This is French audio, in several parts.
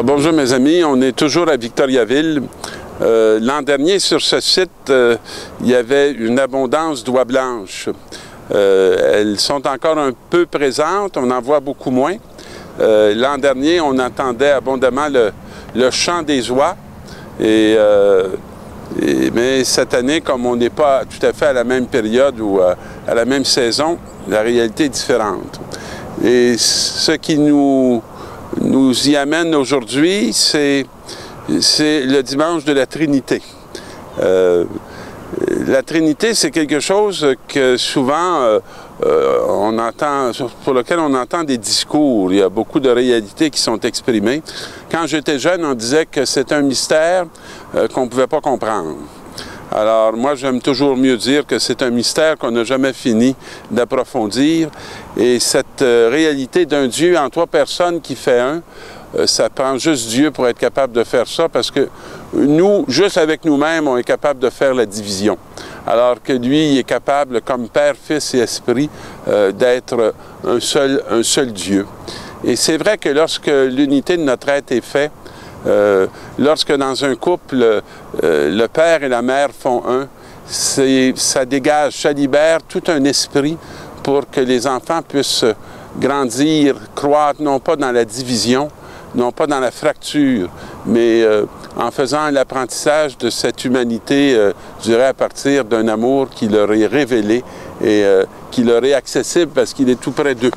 Alors, bonjour mes amis, on est toujours à Victoriaville. L'an dernier, sur ce site, il y avait une abondance d'oies blanches. Elles sont encore un peu présentes, on en voit beaucoup moins. L'an dernier, on entendait abondamment le chant des oies. Mais cette année, comme on n'est pas tout à fait à la même période ou à la même saison, la réalité est différente. Et ce qui nous y amène aujourd'hui, c'est le dimanche de la Trinité. La Trinité, c'est quelque chose que souvent on entend, pour lequel on entend des discours. Il y a beaucoup de réalités qui sont exprimées. Quand j'étais jeune, on disait que c'est un mystère qu'on ne pouvait pas comprendre. Alors, moi, j'aime toujours mieux dire que c'est un mystère qu'on n'a jamais fini d'approfondir. Et cette réalité d'un Dieu en trois personnes qui fait un, ça prend juste Dieu pour être capable de faire ça, parce que nous, juste avec nous-mêmes, on est capable de faire la division. Alors que lui, il est capable, comme Père, Fils et Esprit, d'être un seul Dieu. Et c'est vrai que lorsque l'unité de notre être est faite, lorsque dans un couple, le père et la mère font un, ça dégage, ça libère tout un esprit pour que les enfants puissent grandir, croître, non pas dans la division, non pas dans la fracture, mais en faisant l'apprentissage de cette humanité, je dirais, à partir d'un amour qui leur est révélé et qui leur est accessible parce qu'il est tout près d'eux.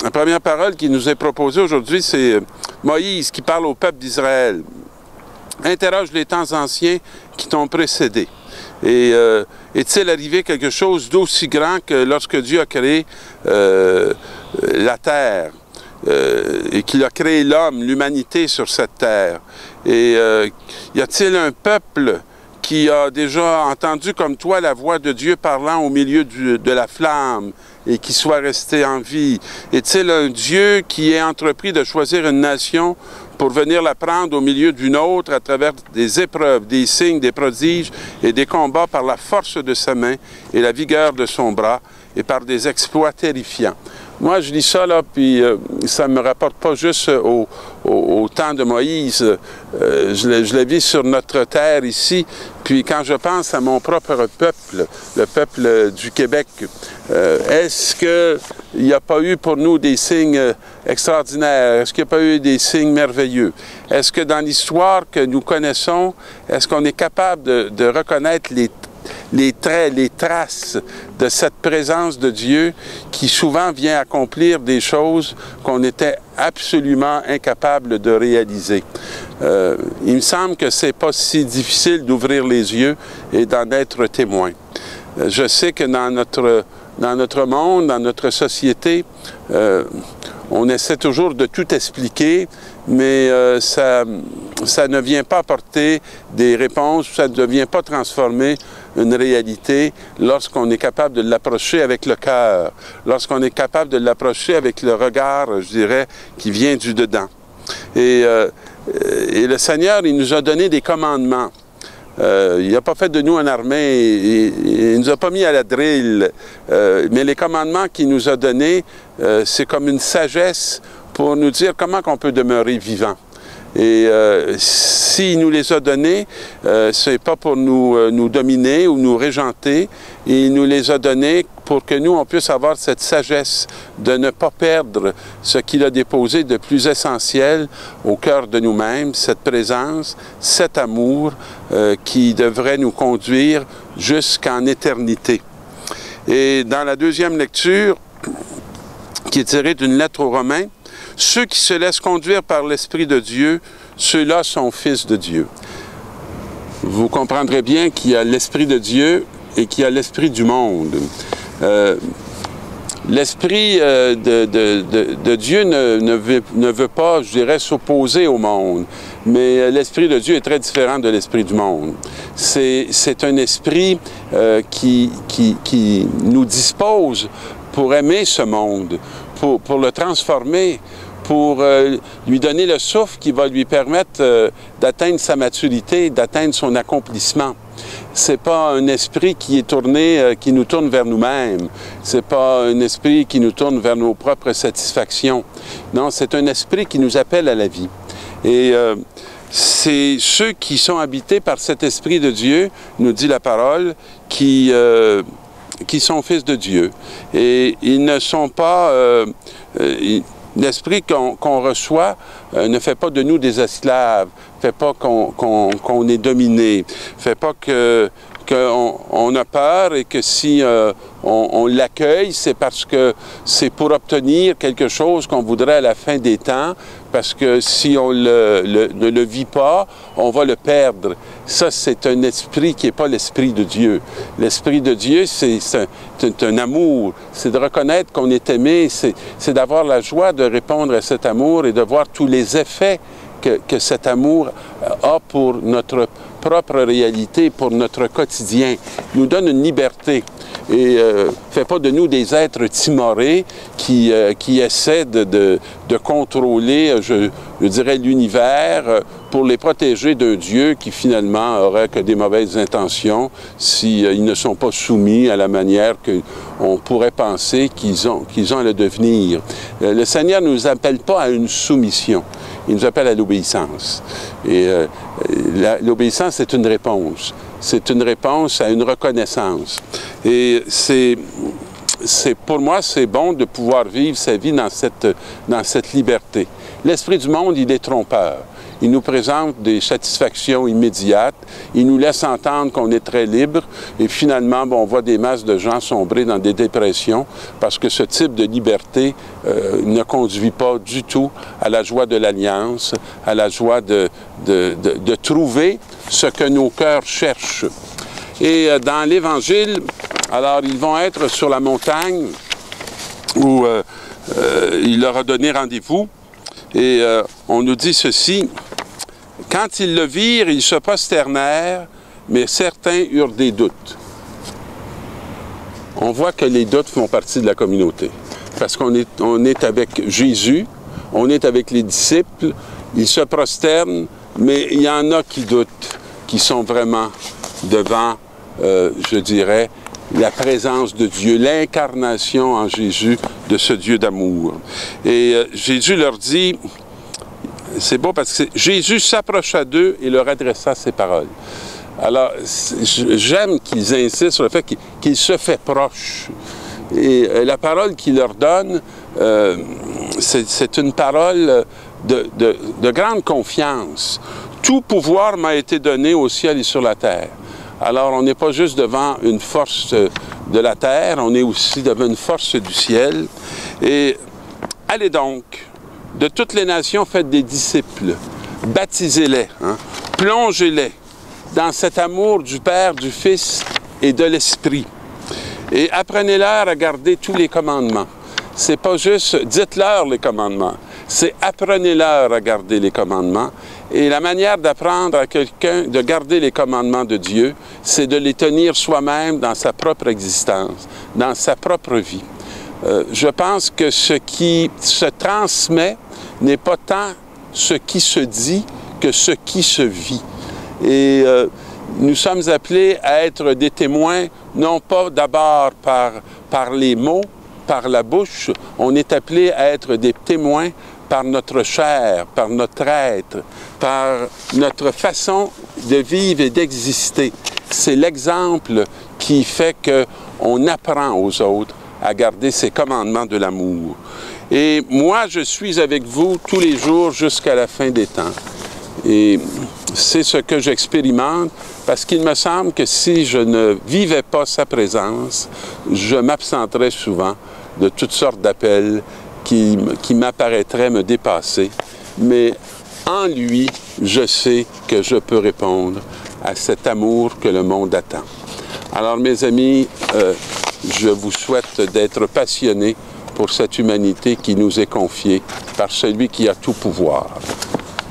La première parole qui nous est proposée aujourd'hui, c'est Moïse qui parle au peuple d'Israël. Interroge les temps anciens qui t'ont précédé. Et est-il arrivé quelque chose d'aussi grand que lorsque Dieu a créé la terre et qu'il a créé l'homme, l'humanité sur cette terre? Et y a-t-il un peuple qui a déjà entendu comme toi la voix de Dieu parlant au milieu de la flamme et qui soit resté en vie? Est-il un Dieu qui ait entrepris de choisir une nation pour venir la prendre au milieu d'une autre à travers des épreuves, des signes, des prodiges et des combats par la force de sa main et la vigueur de son bras et par des exploits terrifiants? Moi, je lis ça, là, puis ça ne me rapporte pas juste au temps de Moïse. Je le vis sur notre terre ici. Puis quand je pense à mon propre peuple, le peuple du Québec, est-ce qu'il n'y a pas eu pour nous des signes extraordinaires? Est-ce qu'il n'y a pas eu des signes merveilleux? Est-ce que dans l'histoire que nous connaissons, est-ce qu'on est capable de reconnaître les traits, les traces de cette présence de Dieu qui souvent vient accomplir des choses qu'on était absolument incapable de réaliser. Il me semble que c'est pas si difficile d'ouvrir les yeux et d'en être témoin. Je sais que dans notre monde, dans notre société, on essaie toujours de tout expliquer, mais ça ne vient pas apporter des réponses, ça ne vient pas transformer une réalité lorsqu'on est capable de l'approcher avec le cœur, lorsqu'on est capable de l'approcher avec le regard, je dirais, qui vient du dedans. Et le Seigneur, il nous a donné des commandements. Il n'a pas fait de nous une armée, il ne nous a pas mis à la drille, mais les commandements qu'il nous a donnés, c'est comme une sagesse pour nous dire comment on peut demeurer vivant. Et s'il nous les a donnés, ce n'est pas pour nous dominer ou nous régenter, il nous les a donnés pour que nous, on puisse avoir cette sagesse de ne pas perdre ce qu'il a déposé de plus essentiel au cœur de nous-mêmes, cette présence, cet amour qui devrait nous conduire jusqu'en éternité. Et dans la deuxième lecture, qui est tirée d'une lettre aux Romains, ceux qui se laissent conduire par l'Esprit de Dieu, ceux-là sont fils de Dieu. Vous comprendrez bien qu'il y a l'Esprit de Dieu et qu'il y a l'Esprit du monde. L'Esprit de Dieu ne veut pas, je dirais, s'opposer au monde, mais l'Esprit de Dieu est très différent de l'Esprit du monde. C'est un esprit qui nous dispose pour aimer ce monde, pour le transformer, pour lui donner le souffle qui va lui permettre d'atteindre sa maturité, d'atteindre son accomplissement. C'est pas un esprit qui est tourné, qui nous tourne vers nous-mêmes. C'est pas un esprit qui nous tourne vers nos propres satisfactions. Non, c'est un esprit qui nous appelle à la vie. Et c'est ceux qui sont habités par cet esprit de Dieu, nous dit la parole, qui sont fils de Dieu. Et ils ne sont pas... l'esprit qu'on reçoit ne fait pas de nous des esclaves, ne fait pas qu'on est dominé, ne fait pas qu'on a peur et que si on l'accueille, c'est parce que c'est pour obtenir quelque chose qu'on voudrait à la fin des temps, parce que si on ne le vit pas, on va le perdre. Ça, c'est un esprit qui n'est pas l'esprit de Dieu. L'esprit de Dieu, c'est un amour, c'est de reconnaître qu'on est aimé, c'est d'avoir la joie de répondre à cet amour et de voir tous les effets que cet amour a pour notre propre réalité, pour notre quotidien. Il nous donne une liberté et ne fait pas de nous des êtres timorés qui essaient de contrôler, je dirais, l'univers pour les protéger d'un Dieu qui finalement aurait que des mauvaises intentions s'ils ne sont pas soumis à la manière qu'on pourrait penser qu'ils ont à le devenir. Le Seigneur ne nous appelle pas à une soumission. Il nous appelle à l'obéissance. Et l'obéissance, c'est une réponse. C'est une réponse à une reconnaissance. Et pour moi, c'est bon de pouvoir vivre sa vie dans cette liberté. L'esprit du monde, il est trompeur. Il nous présente des satisfactions immédiates. Il nous laisse entendre qu'on est très libre. Et finalement, on voit des masses de gens sombrer dans des dépressions parce que ce type de liberté ne conduit pas du tout à la joie de l'alliance, à la joie de trouver ce que nos cœurs cherchent. Et dans l'Évangile, alors ils vont être sur la montagne où il leur a donné rendez-vous. Et on nous dit ceci: quand ils le virent, ils se prosternèrent, mais certains eurent des doutes. On voit que les doutes font partie de la communauté. Parce qu'on est avec Jésus, on est avec les disciples, ils se prosternent, mais il y en a qui doutent, qui sont vraiment devant, je dirais, la présence de Dieu, l'incarnation en Jésus de ce Dieu d'amour. Et Jésus leur dit, c'est beau parce que Jésus s'approcha d'eux et leur adressa ces paroles. Alors, j'aime qu'ils insistent sur le fait qu'il se fait proche. Et la parole qu'il leur donne, c'est une parole de grande confiance. Tout pouvoir m'a été donné au ciel et sur la terre. Alors, on n'est pas juste devant une force de la terre, on est aussi devant une force du ciel. Et allez donc, de toutes les nations, faites des disciples, baptisez-les, plongez-les dans cet amour du Père, du Fils et de l'Esprit. Et apprenez-leur à garder tous les commandements. C'est pas juste dites-leur les commandements, c'est apprenez-leur à garder les commandements. Et la manière d'apprendre à quelqu'un de garder les commandements de Dieu, c'est de les tenir soi-même dans sa propre existence, dans sa propre vie. Je pense que ce qui se transmet n'est pas tant ce qui se dit que ce qui se vit. Et nous sommes appelés à être des témoins, non pas d'abord par les mots, par la bouche, on est appelés à être des témoins par notre chair, par notre être, par notre façon de vivre et d'exister. C'est l'exemple qui fait qu'on apprend aux autres à garder ces commandements de l'amour. Et moi, je suis avec vous tous les jours jusqu'à la fin des temps. Et c'est ce que j'expérimente, parce qu'il me semble que si je ne vivais pas sa présence, je m'absenterais souvent de toutes sortes d'appels qui m'apparaîtraient me dépasser. Mais en lui, je sais que je peux répondre à cet amour que le monde attend. Alors, mes amis, je vous souhaite d'être passionnés pour cette humanité qui nous est confiée par celui qui a tout pouvoir.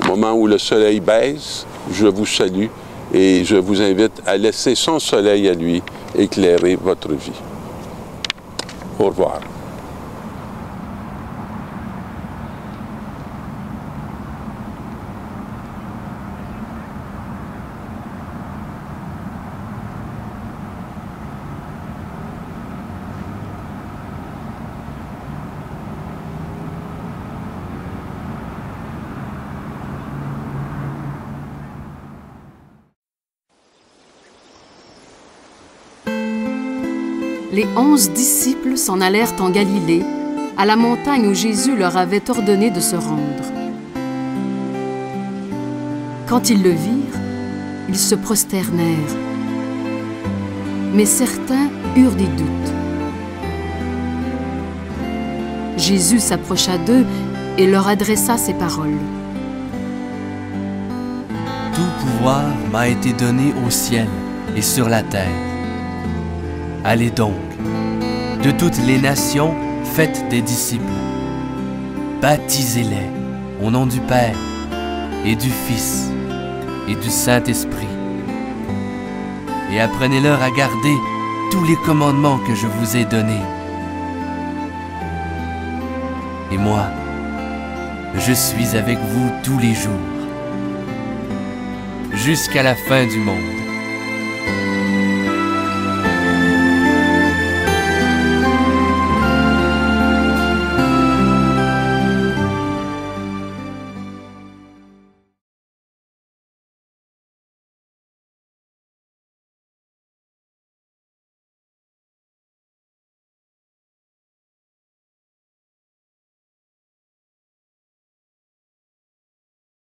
Au moment où le soleil baisse, je vous salue et je vous invite à laisser son soleil à lui éclairer votre vie. Au revoir. les 11 disciples s'en allèrent en Galilée, à la montagne où Jésus leur avait ordonné de se rendre. Quand ils le virent, ils se prosternèrent, mais certains eurent des doutes. Jésus s'approcha d'eux et leur adressa ces paroles. « Tout pouvoir m'a été donné au ciel et sur la terre. Allez donc, de toutes les nations, faites des disciples. Baptisez-les au nom du Père et du Fils et du Saint-Esprit. Et apprenez-leur à garder tous les commandements que je vous ai donnés. Et moi, je suis avec vous tous les jours, jusqu'à la fin du monde. »